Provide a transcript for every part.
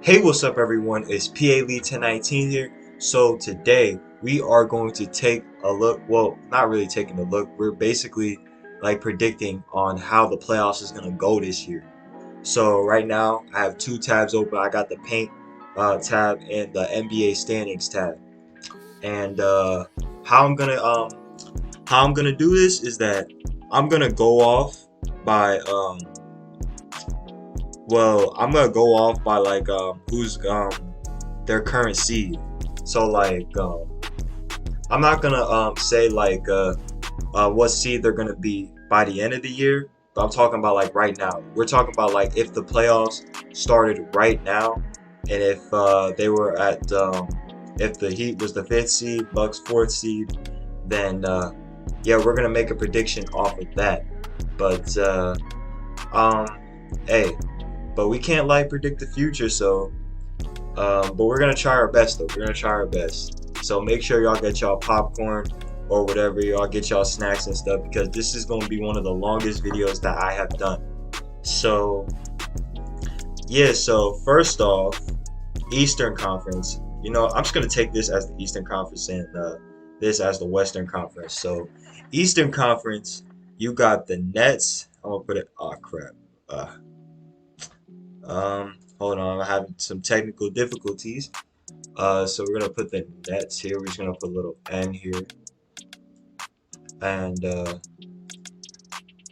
Hey, what's up, everyone? It's PA Lee 1019 here. So today we are going to take a look. Well, not really taking a look. We're basically like predicting on how the playoffs is gonna go this year. So right now I have two tabs open. I got the paint tab and the NBA standings tab. And how I'm gonna um how I'm gonna do this is that I'm gonna go off by I'm gonna go off by like who's their current seed. So like I'm not gonna say like what seed they're gonna be by the end of the year, but I'm talking about like right now. We're talking about like if the playoffs started right now, and if they were at if the Heat was the fifth seed, Bucks fourth seed, then yeah, we're gonna make a prediction off of that. But um, hey, but we can't like predict the future, so but we're gonna try our best though. We're gonna try our best. So make sure y'all get y'all popcorn or whatever. Y'all get y'all snacks and stuff because this is gonna be one of the longest videos that I have done. So yeah. So first off, Eastern Conference. You know, I'm just gonna take this as the Eastern Conference and this as the Western Conference. So Eastern Conference, you got the Nets. I'm gonna put it. Oh crap. Uh, Hold on. I'm having some technical difficulties. So we're gonna put the Nets here. We're just gonna put a little N here, and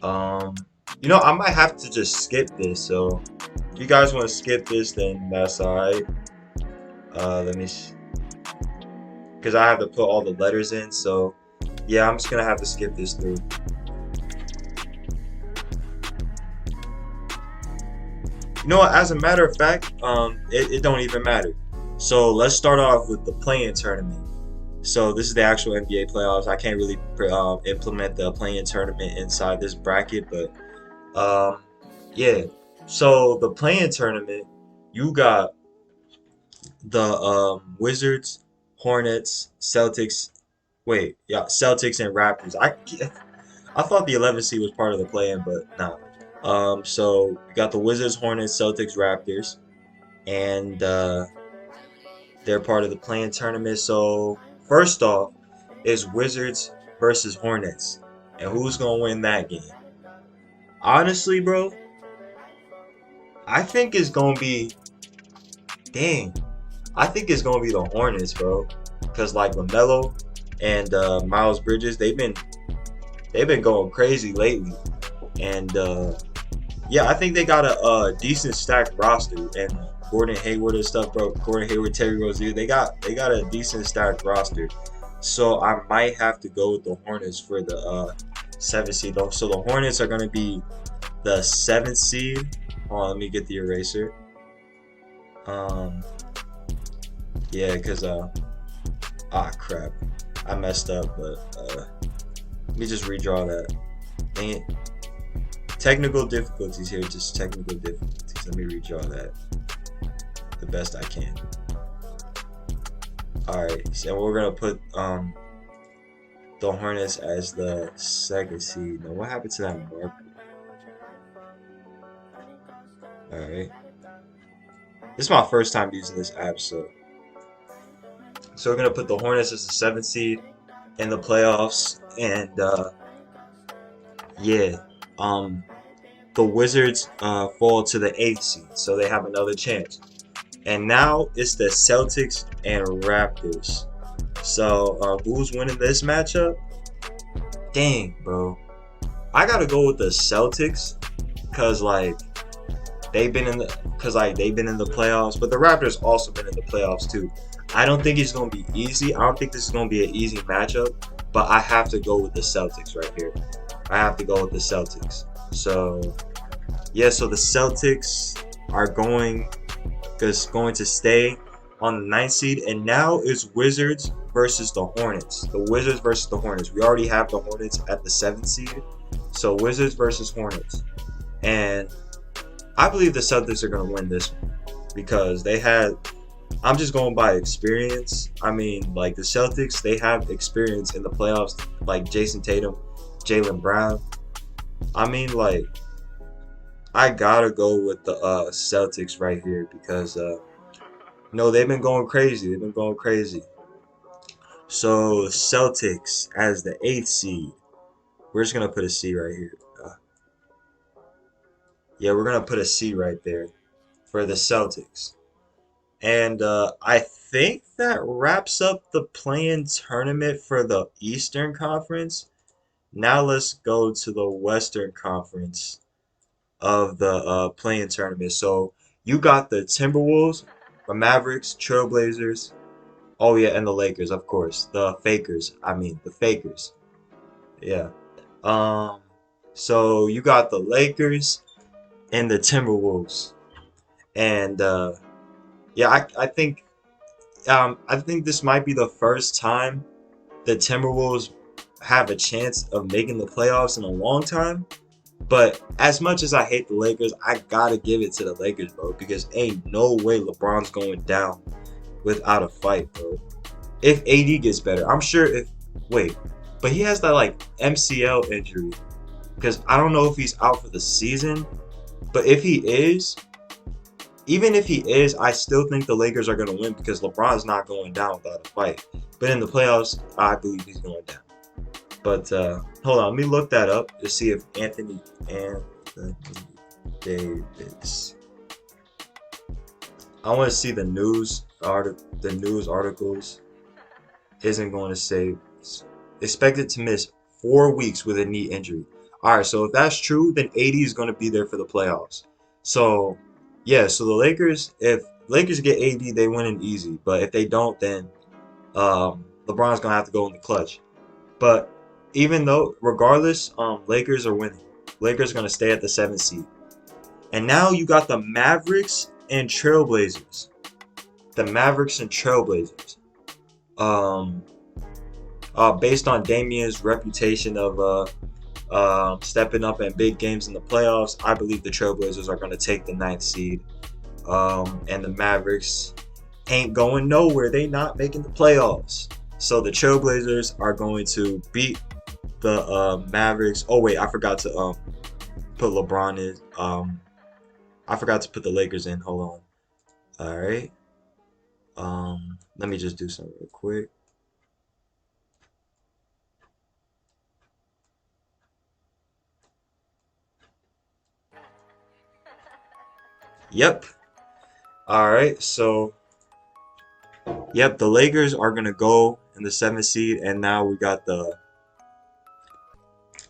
um, you know, I might have to just skip this. So if you guys want to skip this, then that's all right. Let me, because I have to put all the letters in. So yeah, I'm just gonna have to skip this through. You know what? As a matter of fact, it don't even matter. So let's start off with the play-in tournament. So this is the actual NBA playoffs. I can't really implement the play-in tournament inside this bracket, but um, yeah. So the play-in tournament, you got the Wizards, Hornets, Celtics. Wait, yeah, Celtics and Raptors. I thought the 11th seed was part of the play-in, but nah. So we got the Wizards, Hornets, Celtics, Raptors, and they're part of the play-in tournament. So first off is Wizards versus Hornets, and who's gonna win that game? Honestly, bro, I think it's gonna be dang. I think it's gonna be the Hornets, bro, because like LaMelo and Miles Bridges, they've been going crazy lately, and yeah, I think they got a decent stacked roster, and Gordon Hayward and stuff, bro. Gordon Hayward, Terry Rozier, they got a decent stacked roster. So I might have to go with the Hornets for the seventh seed. So the Hornets are gonna be the seventh seed. Hold on, let me get the eraser. Um, yeah, cause crap, I messed up, but let me just redraw that. Dang it. Technical difficulties here, just technical difficulties. Let me redraw that the best I can. Alright, so we're gonna put the Hornets as the second seed. Now what happened to that marker? Alright. This is my first time using this app, so we're gonna put the Hornets as the seventh seed in the playoffs, and yeah. The Wizards fall to the eighth seed, so they have another chance. And now it's the Celtics and Raptors. So who's winning this matchup? Dang, bro, I gotta go with the Celtics, cause like they've been in the playoffs, but the Raptors also been in the playoffs too. I don't think it's gonna be easy. I don't think this is gonna be an easy matchup, but I have to go with the Celtics right here. I have to go with the Celtics. So yeah, so the Celtics are going to stay on the ninth seed, and now it's Wizards versus the Hornets. The Wizards versus the Hornets. We already have the Hornets at the seventh seed, so Wizards versus Hornets, and I believe the Celtics are going to win this one because they had. I'm just going by experience. I mean, like the Celtics, they have experience in the playoffs, like Jason Tatum, Jaylen Brown. I mean, like, I gotta go with the Celtics right here because No, they've been going crazy. They've been going crazy. So Celtics as the eighth seed. We're just gonna put a C right here. Yeah, we're gonna put a C right there for the Celtics. And I think that wraps up the play-in tournament for the Eastern Conference. Now let's go to the Western Conference of the play-in tournament. So you got the Timberwolves, the Mavericks, Trailblazers. Oh yeah, and the Lakers, of course. The Fakers. I mean, the Fakers. Yeah. Um. So you got the Lakers and the Timberwolves, and yeah, I think this might be the first time the Timberwolves have a chance of making the playoffs in a long time. But as much as I hate the Lakers, I gotta give it to the Lakers, bro, because ain't no way LeBron's going down without a fight, bro. If AD gets better, I'm sure if wait, but he has that like MCL injury because I don't know if he's out for the season, but if he is, even if he is, I still think the Lakers are going to win because LeBron's not going down without a fight. But in the playoffs, I believe he's going down. But hold on, let me look that up to see if Anthony Davis. I want to see the news articles. Isn't going to say expected to miss 4 weeks with a knee injury. All right, so if that's true, then AD is going to be there for the playoffs. So yeah, so the Lakers, if Lakers get AD, they win it easy. But if they don't, then LeBron's gonna have to go in the clutch. But even though, regardless, Lakers are winning. Lakers are gonna stay at the 7th seed. And now you got the Mavericks and Trailblazers. The Mavericks and Trailblazers. Based on Damian's reputation of stepping up in big games in the playoffs, I believe the Trailblazers are going to take the 9th seed. And the Mavericks ain't going nowhere. They not making the playoffs. So the Trailblazers are going to beat the Mavericks. Oh wait, I forgot to put LeBron in. I forgot to put the Lakers in. Hold on. All right. Let me just do something real quick. Yep. All right. So, yep, the Lakers are gonna go in the 7th seed, and now we got the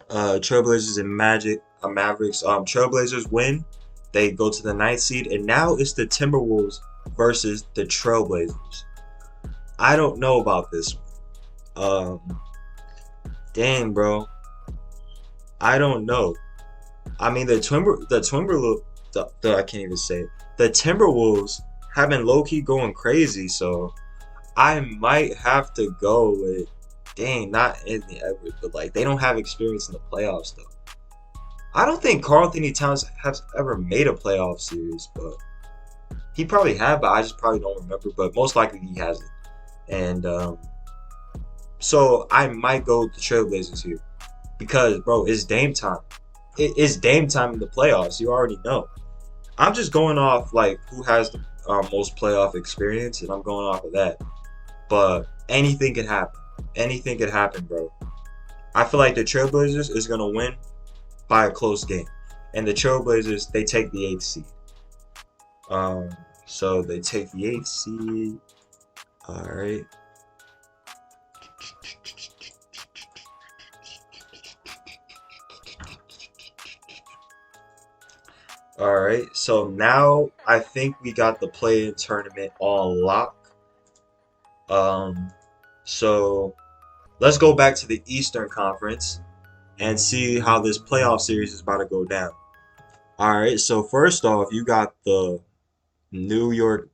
Trailblazers and Mavericks. Trailblazers win. They go to the 9th seed, and now it's the Timberwolves versus the Trailblazers. I don't know about this one. Dang, bro. I don't know. I mean, I can't even say it. The Timberwolves have been low key going crazy, so I might have to go with. Dang, not Anthony Edwards, but like they don't have experience in the playoffs though. I don't think Karl Anthony Towns has ever made a playoff series, but he probably had, but I just probably don't remember. But most likely he hasn't. And so I might go with the Trailblazers here because, bro, it's Dame time. It's Dame time in the playoffs. You already know. I'm just going off like who has the most playoff experience, and I'm going off of that. But anything could happen. Anything could happen, bro. I feel like the Trailblazers is gonna win by a close game, and the Trailblazers they take the 8th seed. So they take the 8th seed. All right. All right. So now I think we got the play-in tournament on lock. So let's go back to the Eastern Conference and see how this playoff series is about to go down. All right. So first off, you got the New York.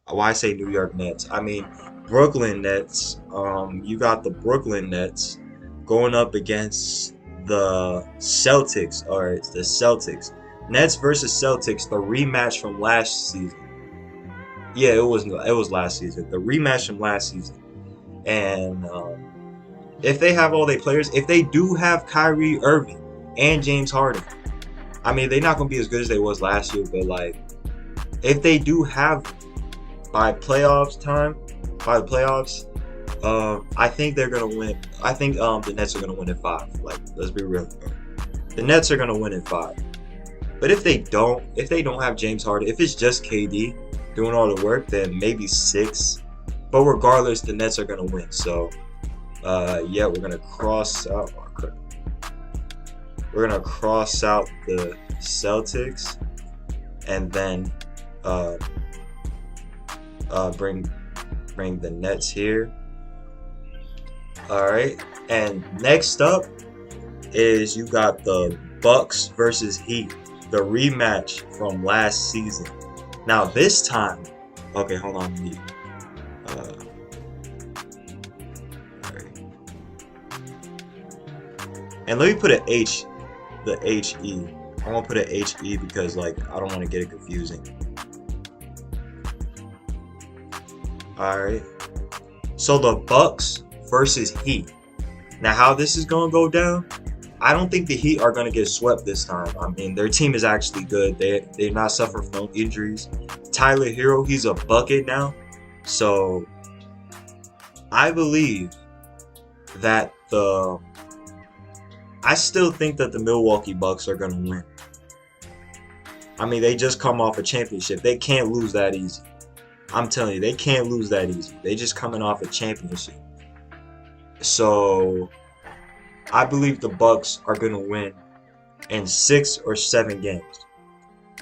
Why I say New York Nets? I mean Brooklyn Nets. You got the Brooklyn Nets going up against the Celtics. All right, it's the Celtics. Nets versus Celtics, the rematch from last season. Yeah, it was last season. The rematch from last season. And if they have all their players, if they do have Kyrie Irving and James Harden, I mean they're not gonna be as good as they was last year, but like if they do have them, by playoffs time, by the playoffs, I think they're gonna win. I think the Nets are gonna win in 5. Like, let's be real. The Nets are gonna win in 5. But if they don't have James Harden, if it's just KD doing all the work, then maybe 6. But regardless, the Nets are gonna win. So, yeah, we're gonna cross out. We're gonna cross out the Celtics, and then bring the Nets here. All right, and next up is you got the Bucks versus Heat, the rematch from last season. Now this time, okay, hold on, all right. And let me put an H, the HE. I'm gonna put an HE because like I don't want to get it confusing. All right. So the Bucks versus Heat. Now how this is gonna go down? I don't think the Heat are gonna get swept this time. I mean, their team is actually good. They're not suffering from injuries. Tyler Hero, he's a bucket now. So I believe that I still think that the Milwaukee Bucks are gonna win. I mean, they just come off a championship. They can't lose that easy. I'm telling you, they can't lose that easy. They just coming off a championship. So I believe the Bucks are gonna win in 6 or 7 games.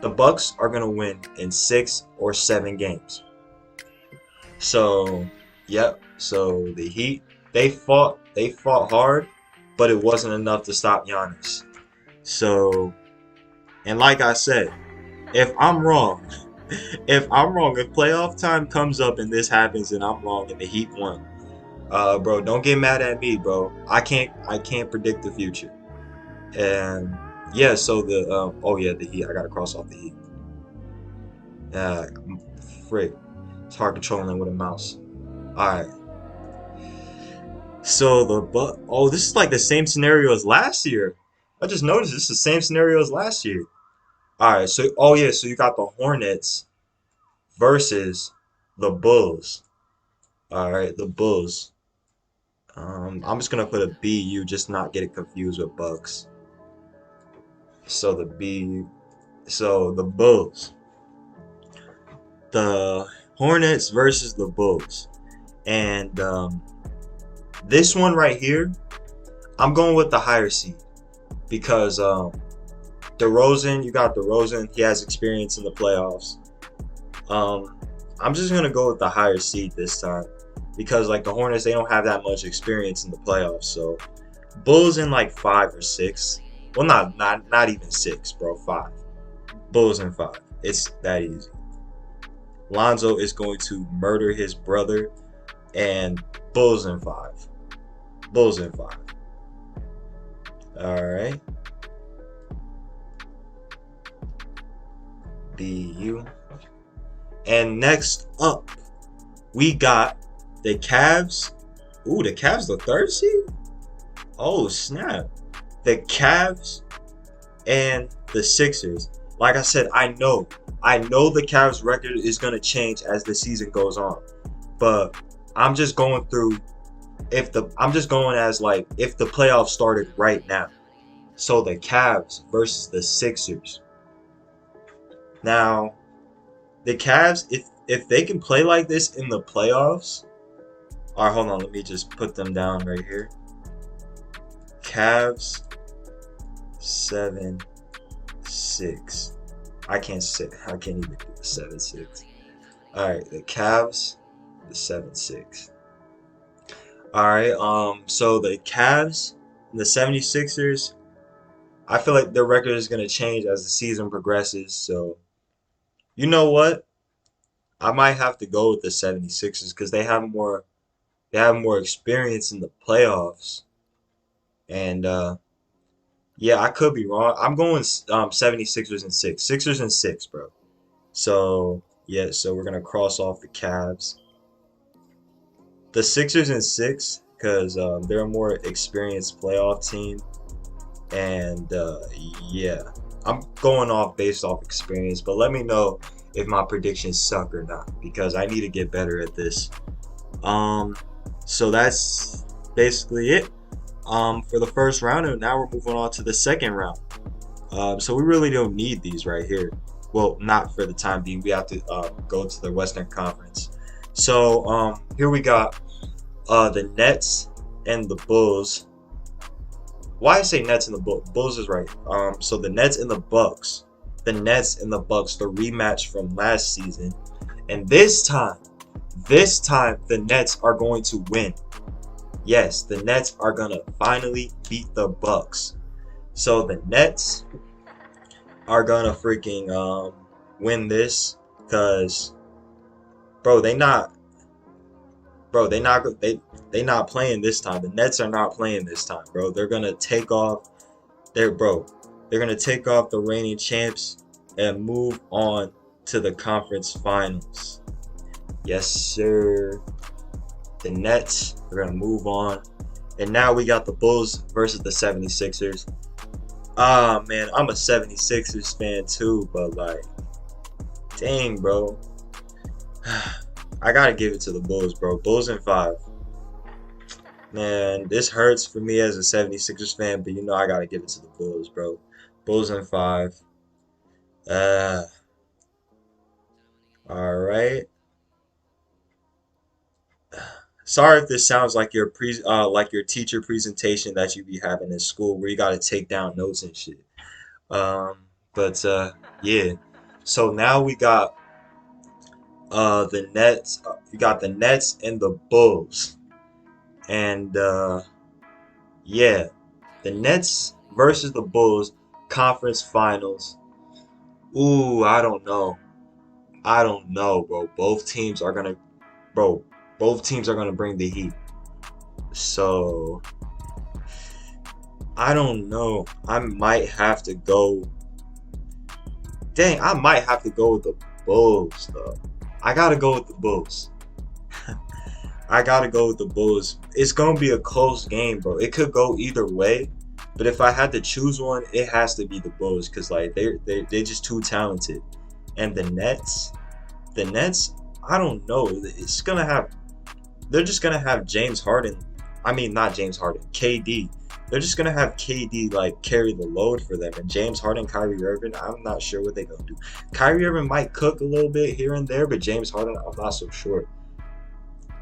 The Bucks are gonna win in 6 or 7 games. So, yep. So the Heat, they fought hard, but it wasn't enough to stop Giannis. So, and like I said, if I'm wrong, if playoff time comes up and this happens and I'm wrong and the Heat won, bro, don't get mad at me, bro. I can't predict the future. And yeah, so the Heat. I gotta cross off the Heat. Frick, it's hard controlling with a mouse. All right. So this is like the same scenario as last year. I just noticed this is the same scenario as last year. All right. So so you got the Hornets versus the Bulls. All right, the Bulls. I'm just gonna put a BU, just not get it confused with Bucks. So the Bulls, the Hornets versus the Bulls, and this one right here, I'm going with the higher seed because DeRozan, you got DeRozan, he has experience in the playoffs. I'm just gonna go with the higher seed this time because like the Hornets, they don't have that much experience in the playoffs. So Bulls in like 5 or 6. Well, not even 6, bro. 5. Bulls in 5. It's that easy. Lonzo is going to murder his brother, and Bulls in 5. Bulls in 5. All right. BU. And next up, we got the Cavs. Ooh, the Cavs, the 3rd seed? Oh, snap. The Cavs and the Sixers. Like I said, I know the Cavs record is going to change as the season goes on. But I'm just going through I'm just going as like if the playoffs started right now. So the Cavs versus the Sixers. Now, the Cavs, if they can play like this in the playoffs. All right, hold on. Let me just put them down right here. Cavs 7-6. I can't even do the 7-6. All right, the Cavs, the 7-6. All right, so the Cavs and the 76ers, I feel like their record is going to change as the season progresses. So, you know what? I might have to go with the 76ers because they have more experience in the playoffs. And yeah, I could be wrong. I'm going 76ers and 6. Sixers and 6, bro. So, yeah, so we're going to cross off the Cavs. The Sixers and 6 because they're a more experienced playoff team. And yeah, I'm going off based off experience. But let me know if my predictions suck or not, because I need to get better at this. Um, so that's basically it. For the first round, and now we're moving on to the second round. So we really don't need these right here. Well, not for the time being. We have to go to the Western Conference. So here we got the Nets and the Bulls. Why I say Nets and the Bulls is right. So the Nets and the Bucks. The Nets and the Bucks, the rematch from last season. And this time the Nets are going to win. Yes, the Nets are gonna finally beat the Bucks. So the Nets are gonna freaking win this, cause bro, they not playing this time. The Nets are not playing this time, bro. They're gonna take off they're gonna take off the reigning champs and move on to the conference finals. Yes, sir. The Nets are gonna move on. And now we got the Bulls versus the 76ers. Ah, man, I'm a 76ers fan too, but like, dang, bro. I gotta give it to the Bulls, bro. Bulls in 5. Man, this hurts for me as a 76ers fan, but you know I gotta give it to the Bulls, bro. Bulls in 5. Uh, all right. Sorry if this sounds like your teacher presentation that you be having in school where you gotta take down notes and shit. Um, but yeah. So now we got the Nets. We got the Nets and the Bulls, and yeah, the Nets versus the Bulls conference finals. Ooh, I don't know. I don't know, bro. Bro. Both teams are gonna bring the heat. So I don't know. I might have to go. Dang, I might have to go with the Bulls though. I gotta go with the Bulls. I gotta go with the Bulls. It's gonna be a close game, bro. It could go either way, but if I had to choose one, it has to be the Bulls because like they're just too talented. And the Nets, I don't know. They're just gonna have James Harden. I mean, not James Harden, KD. They're just gonna have KD like carry the load for them, and James Harden, Kyrie Irving. I'm not sure what they're gonna do. Kyrie Irving might cook a little bit here and there, but James Harden, I'm not so sure.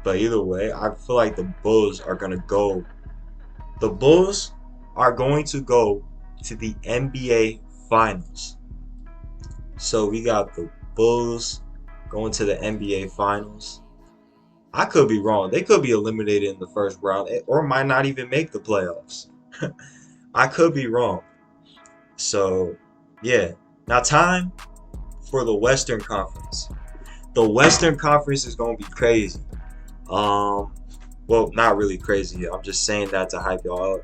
But either way, I feel like the Bulls are gonna go. The Bulls are going to go to the NBA Finals. So we got the Bulls going to the NBA Finals. I could be wrong. They could be eliminated in the first round, or might not even make the playoffs. I could be wrong. So, yeah. Now, time for the Western Conference. The Western Conference is gonna be crazy. Well, not really crazy. I'm just saying that to hype y'all up,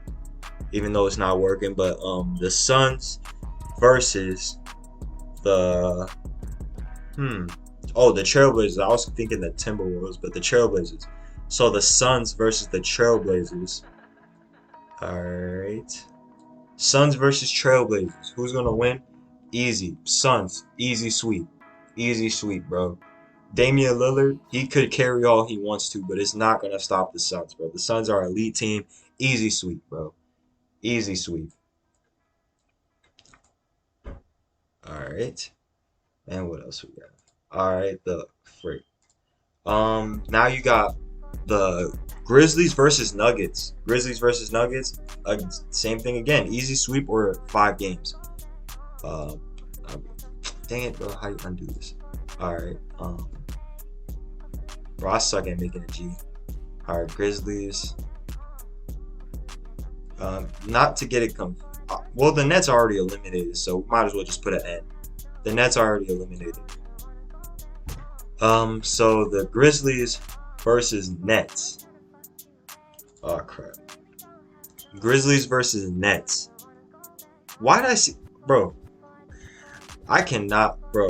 even though it's not working. But the Suns versus the the Trailblazers. I was thinking the Timberwolves, but the Trailblazers. So the Suns versus the Trailblazers. All right. Suns versus Trailblazers. Who's gonna win? Easy. Suns. Easy sweep. Easy sweep, bro. Damian Lillard, he could carry all he wants to, but it's not gonna stop the Suns, bro. The Suns are an elite team. Easy sweep, bro. Easy sweep. All right. And what else we got? All right, the freak. Now you got the Grizzlies versus Nuggets. Grizzlies versus Nuggets. Same thing again. Easy sweep or 5 games. Dang it, bro. How you undo this? All right. Bro, I suck at making a G. All right, Grizzlies. Not to get it well, the Nets are already eliminated, so we might as well just put an N. The Nets are already eliminated. So the Grizzlies versus Nets. Oh crap. Grizzlies versus Nets. Why did I see, bro? I cannot, bro.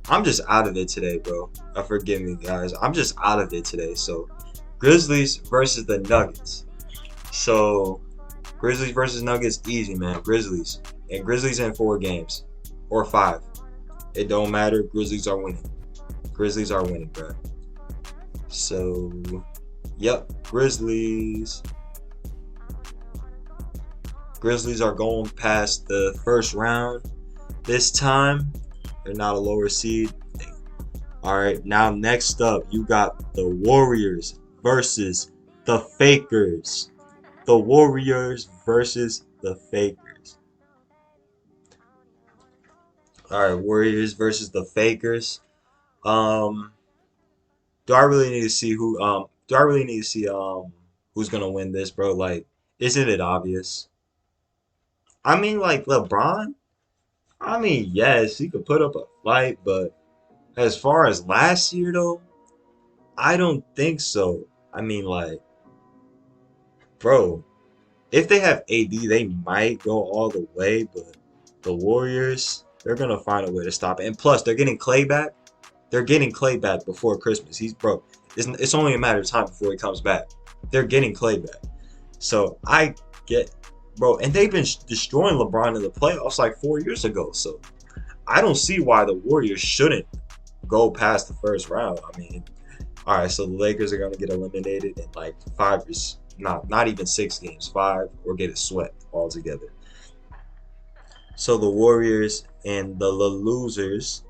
I'm just out of it today, bro. Forgive me, guys. I'm just out of it today. So, Grizzlies versus the Nuggets. So, Grizzlies versus Nuggets, easy, man. Grizzlies. And Grizzlies in 4 games. Or 5. It don't matter. Grizzlies are winning. Grizzlies are winning, bro. So, yep, Grizzlies. Grizzlies are going past the first round this time. They're not a lower seed. All right, now next up, you got the Warriors versus the Fakers. The Warriors versus the Fakers. All right, Warriors versus the Fakers. Um, do I really need to see who? Do I really need to see who's gonna win this, bro? Like, isn't it obvious? I mean, like LeBron. I mean, yes, he could put up a fight, but as far as last year though, I don't think so. I mean, like, bro, if they have AD, they might go all the way, but the Warriors, they're gonna find a way to stop it. And plus, they're getting Clay back. They're getting Clay back before Christmas. He's broke. It's only a matter of time before he comes back. They're getting Clay back. So I get, bro, and they've been destroying LeBron in the playoffs like 4 years ago. So I don't see why the Warriors shouldn't go past the first round. I mean, all right, so the Lakers are gonna get eliminated in like five, not even 6 games, five, or get it swept altogether. So the Warriors and the losers,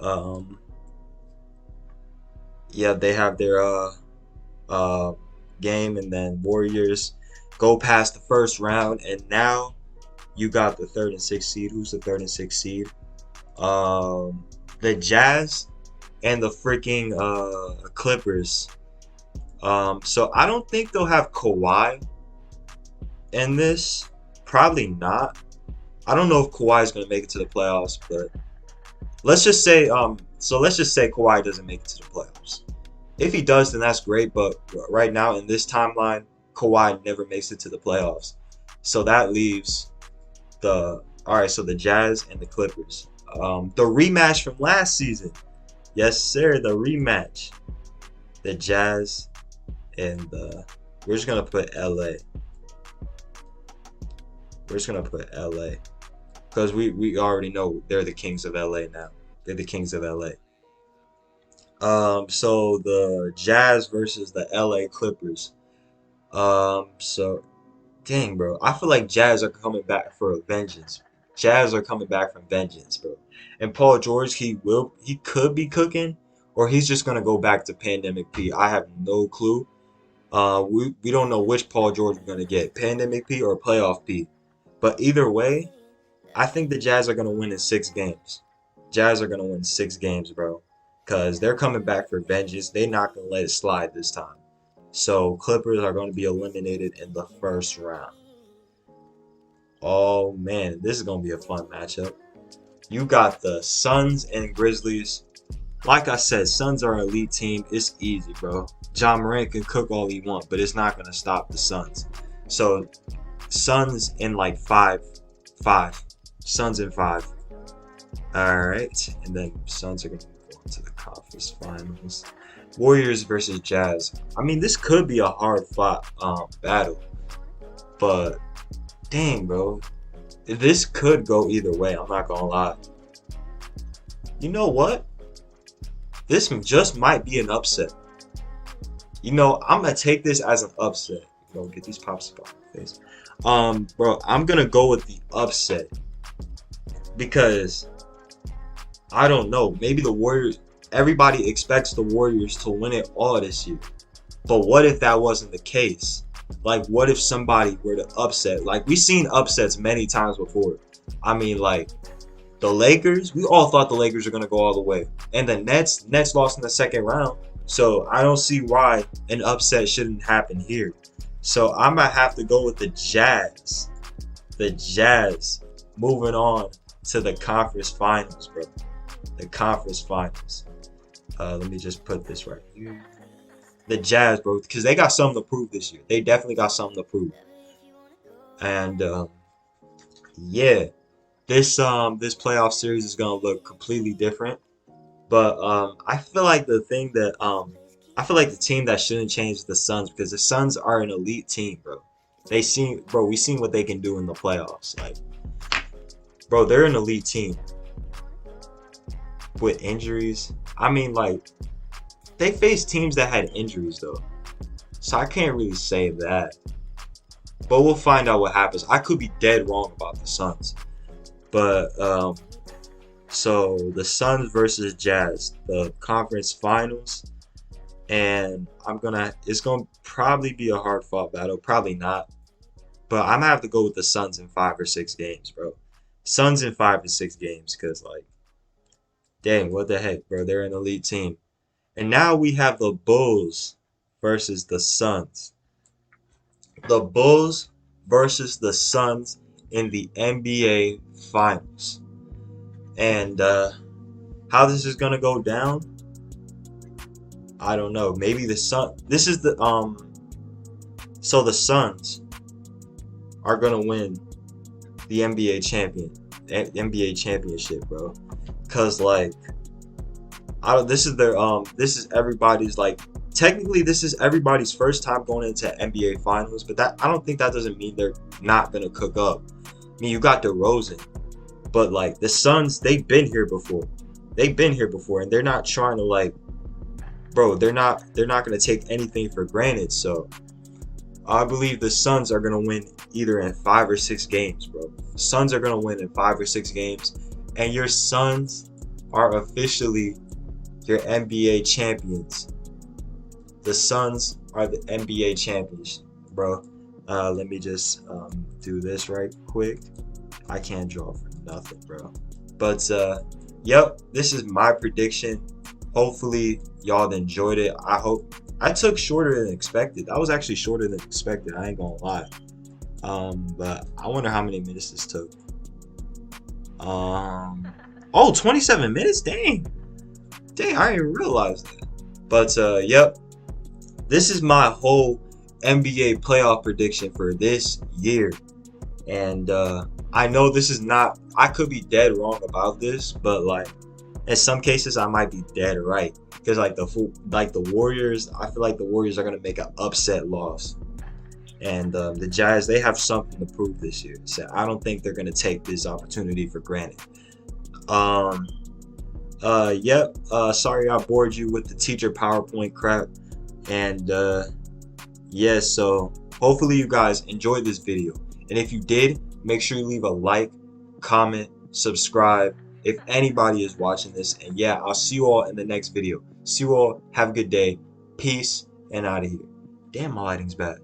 um, yeah, they have their uh game, and then Warriors go past the first round, and now you got the third and sixth seed. Who's the third and sixth seed? The Jazz and the freaking Clippers. So I don't think they'll have Kawhi in this. Probably not. I don't know if Kawhi is going to make it to the playoffs, but let's just say let's just say Kawhi doesn't make it to the playoffs. If he does, then that's great. But right now in this timeline, Kawhi never makes it to the playoffs. So that leaves the all right. So the Jazz and the Clippers. The rematch from last season. Yes, sir. The rematch. The Jazz and the. We're just gonna put LA. We're just gonna put LA because we already know they're the kings of LA now. They're the kings of LA. So the Jazz versus the LA Clippers. So dang, bro, I feel like Jazz are coming back for a vengeance. Jazz are coming back from vengeance, bro. And Paul George, he could be cooking, or he's just gonna go back to Pandemic P. I have no clue. We don't know which Paul George we're gonna get, Pandemic P or Playoff P. But either way, I think the Jazz are gonna win in 6 games. Jazz are gonna win 6 games, bro, because they're coming back for vengeance. They're not gonna let it slide this time. So Clippers are going to be eliminated in the first round. Oh man, this is going to be a fun matchup. You got the Suns and Grizzlies. Like I said, Suns are an elite team. It's easy, bro. John Morant can cook all he wants, but it's not going to stop the Suns. So Suns in like five. Suns in 5. All right, and then Suns are going to move on to the conference finals. Warriors versus Jazz. I mean, this could be a hard fought battle, but dang, bro, this could go either way. I'm not gonna lie. You know what? This just might be an upset. You know, I'm gonna take this as an upset. You know, get these pops off my face. Bro, I'm gonna go with the upset because I don't know. Maybe the Warriors. Everybody expects the Warriors to win it all this year. But what if that wasn't the case? Like, what if somebody were to upset? Like, we've seen upsets many times before. I mean, like, the Lakers, we all thought the Lakers were going to go all the way. And the Nets lost in the second round. So I don't see why an upset shouldn't happen here. So I'm going to have to go with the Jazz. The Jazz moving on to the conference finals, bro. The conference finals. Let me just put this right here. The Jazz, bro, because they got something to prove this year. They definitely got something to prove. And yeah, this playoff series is gonna look completely different. But I feel like the team that shouldn't change is the Suns, because the Suns are an elite team, bro. We seen what they can do in the playoffs. Like, bro, they're an elite team. with injuries. I mean, like, they faced teams that had injuries though, so I can't really say that. But we'll find out what happens. I could be dead wrong about the Suns, but so the Suns versus Jazz, the conference finals, and it's gonna probably be a hard fought battle. Probably not, but I'm gonna have to go with the Suns in 5 or 6 games, bro. Suns in 5 to 6 games, cause like, dang, what the heck, bro? They're an elite team. And now we have the Bulls versus the Suns. The Bulls versus the Suns in the NBA Finals. And how this is gonna go down, I don't know. Maybe the Sun. This is the So the Suns are gonna win the NBA championship, bro. Cause like, this is their this is everybody's, like, technically this is everybody's first time going into NBA finals, but that, I don't think that doesn't mean they're not gonna cook up. I mean, you got DeRozan, but like the Suns, they've been here before. They've been here before, and they're not trying to, like, bro, they're not gonna take anything for granted. So I believe the Suns are gonna win either in 5 or 6 games, bro. The Suns are gonna win in 5 or 6 games, and your Suns are officially your NBA champions. The Suns are the NBA champions, bro. Let me just do this right quick. I can't draw for nothing, bro. But yep, this is my prediction. Hopefully y'all enjoyed it. I took shorter than expected. That was actually shorter than expected. I ain't gonna lie. But I wonder how many minutes this took. Oh, 27 minutes. Dang, I didn't realize that. But yep, this is my whole NBA playoff prediction for this year. And I know this is not, I could be dead wrong about this, but like, in some cases I might be dead right, because like the Warriors, I feel like the Warriors are gonna make an upset loss, and the Jazz, they have something to prove this year. So I don't think they're gonna take this opportunity for granted. Yep. Sorry I bored you with the teacher PowerPoint crap, and yeah. So hopefully you guys enjoyed this video, and if you did, make sure you leave a like, comment, subscribe if anybody is watching this. And yeah, I'll see you all in the next video. See you all. Have a good day. Peace, and out of here. Damn, my lighting's bad.